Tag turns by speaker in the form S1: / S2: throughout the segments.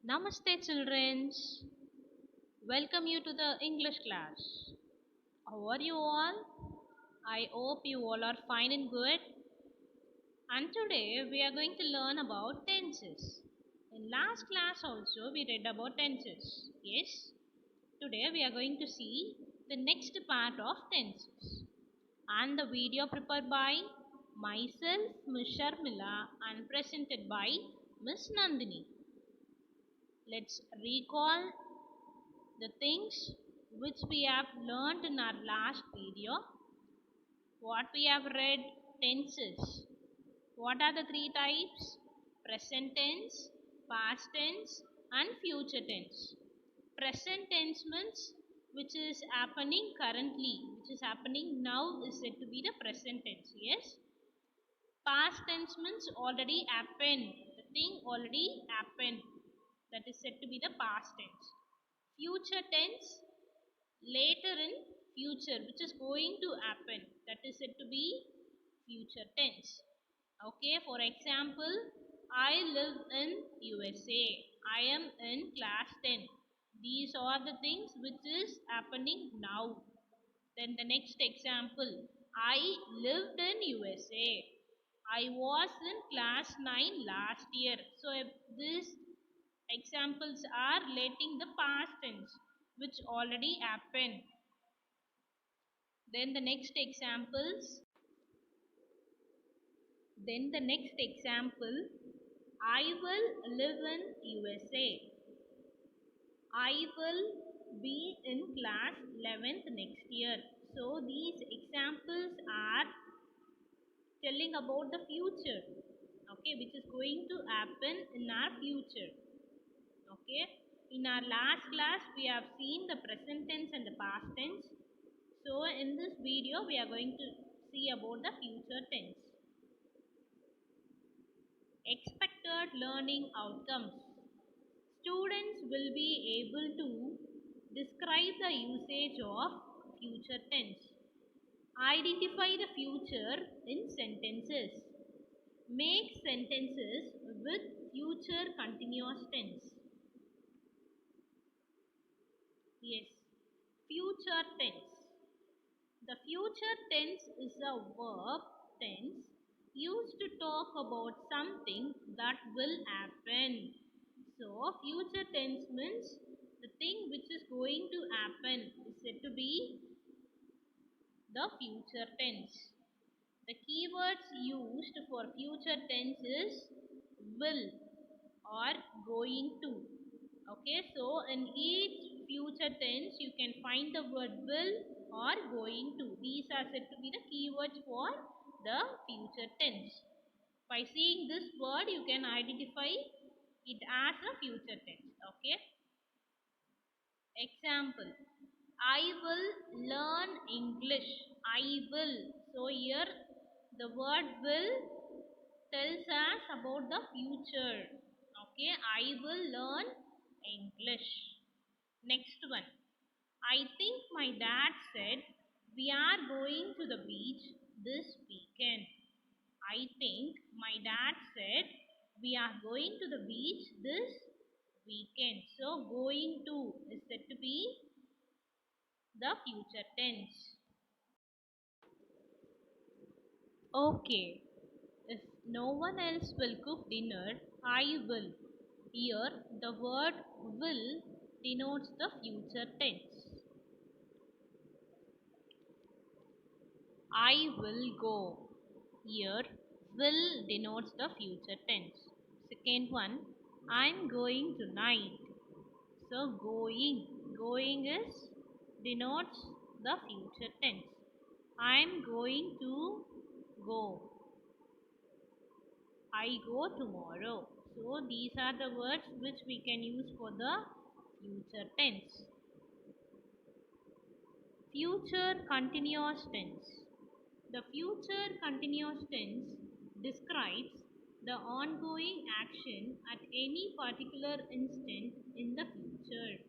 S1: Namaste, children. Welcome you to the English class. How are you all? I hope you all are fine and good. And today we are going to learn about tenses. In last class also we read about tenses. Yes. Today we are going to see the next part of tenses. And the video prepared by myself, Miss Sharmila, and presented by Miss Nandini. Let's recall the things which we have learned in our last video. What we have read: tenses. What are the three types? Present tense, past tense, and future tense. Present tense means which is happening currently, which is happening now, is said to be the present tense. Yes. Past tense means already happened. The thing already happened. That is said to be the past tense. Future tense, later in future, which is going to happen, that is said to be future tense. Okay, for example, I live in USA. I am in class 10. These are the things which is happening now. Then the next example, I lived in USA. I was in class 9 last year. So these examples are relating the past tense which already happened. Then the next examples. Then the next example, I will live in USA. I will be in class 11th next year. So these examples are telling about the future, okay, which is going to happen in our future. Okay, in our last class we have seen the present tense and the past tense. So in this video we are going to see about the future tense. Expected learning outcomes. Students will be able to describe the usage of future tense. Identify the future in sentences. Make sentences with future continuous tense. Yes, future tense. The future tense is a verb tense used to talk about something that will happen. So, future tense means the thing which is going to happen is said to be the future tense. The keywords used for future tense is will or going to. Okay, so in each future tense you can find the word will or going to. These are said to be the keywords for the future tense. By seeing this word you can identify it as a future tense. Okay. Example, I will learn English. I will. So here the word will tells us about the future. Okay, I will learn English. Next one. I think my dad said we are going to the beach this weekend. I think my dad said we are going to the beach this weekend. So going to is said to be the future tense. Okay. If no one else will cook dinner, I will. Here, the word will denotes the future tense. I will go. Here, will denotes the future tense. Second one, I'm going tonight. So, going is denotes the future tense. I'm going to go. I go tomorrow. So these are the words which we can use for the future tense. Future continuous tense. The future continuous tense describes the ongoing action at any particular instant in the future.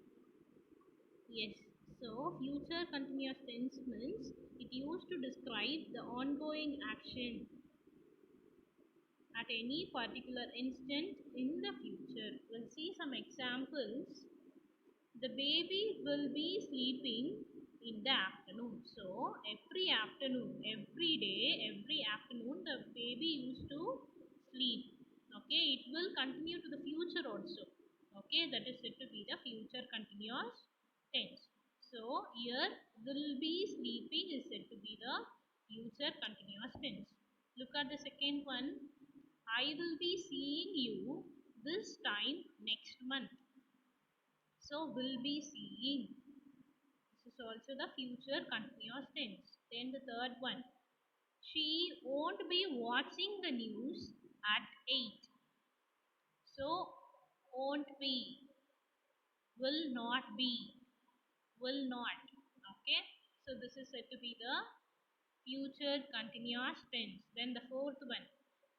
S1: Yes, so future continuous tense means it used to describe the ongoing action at any particular instant in the future. We'll see some examples cycles, the baby will be sleeping in the afternoon. So every afternoon, every day, every afternoon, the baby used to sleep. Okay, it will continue to the future also. Okay, that is said to be the future continuous tense. So here will be sleeping is said to be the future continuous tense. Look at the second one. I will be seeing you this time next month. So will be seeing. This is also the future continuous tense. Then the third one. She won't be watching the news at 8. So won't be, will not be, will not. Okay. So this is said to be the future continuous tense. Then the fourth one.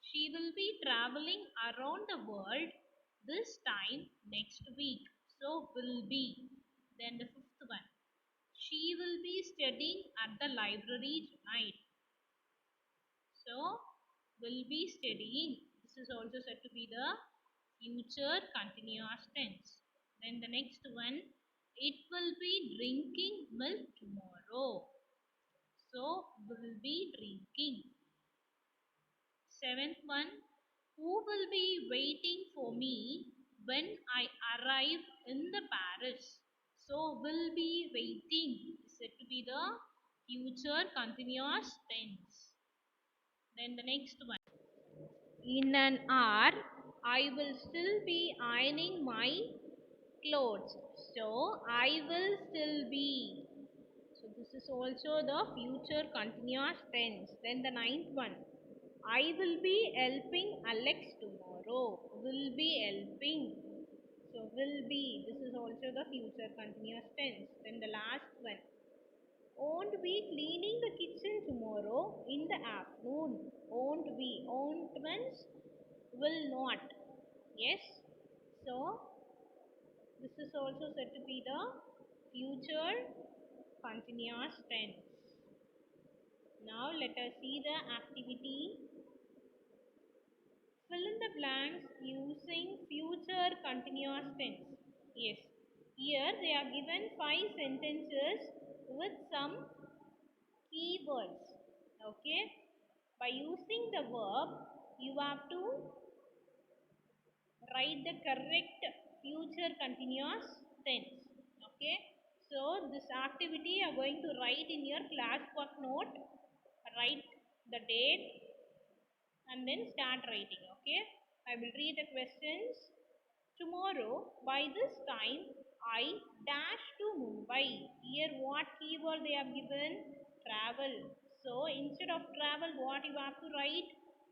S1: She will be traveling around the world this time next week. So will be. Then the fifth one. She will be studying at the library tonight. So, will be studying. This is also said to be the future continuous tense. Then the next one, it will be drinking milk tomorrow. So, will be drinking. Seventh one, who will be waiting for me when I arrive in the Paris? So, will be waiting is said to be the future continuous tense. Then the next one. In an hour, I will still be ironing my clothes. So, I will still be. So, this is also the future continuous tense. Then the ninth one. I will be helping Alex tomorrow. Will be helping. So, will be. This is also the future continuous tense. Then the last one. Won't be cleaning the kitchen tomorrow in the afternoon. Won't be. Won't means will not. Yes. So this is also said to be the future continuous tense. Now let us see the activity. Fill in the blanks using future continuous tense. Yes. Here they are given 5 sentences with some keywords. Okay. By using the verb, you have to write the correct future continuous tense. Okay. So this activity you are going to write in your class work note. Write the date and then start writing. Okay. I will read the questions. Tomorrow by this time I dash to Mumbai. Here what keyword they have given? Travel. So instead of travel what you have to write?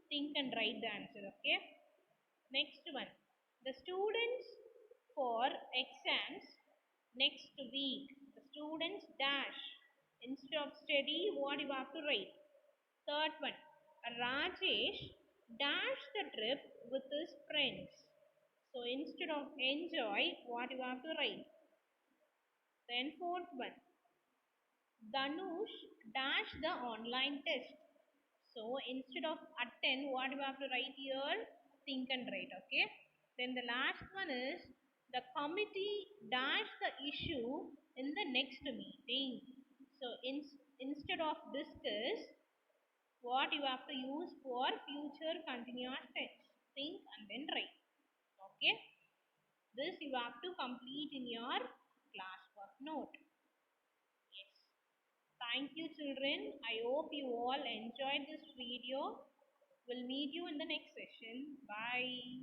S1: Think and write the answer. Okay. Next one. The students for exams next week. The students dash. Instead of study what you have to write? Third one. Rajesh dash the trip with his friends. So instead of enjoy, what you have to write? Then fourth one. Dhanush dash the online test. So instead of attend, what you have to write here? Think and write. Okay. Then the last one is the committee dash the issue in the next meeting. So instead of discuss, what you have to use for future continuous tense? Think and then write. Okay. This you have to complete in your classwork note. Yes. Thank you children. I hope you all enjoyed this video. We'll meet you in the next session. Bye.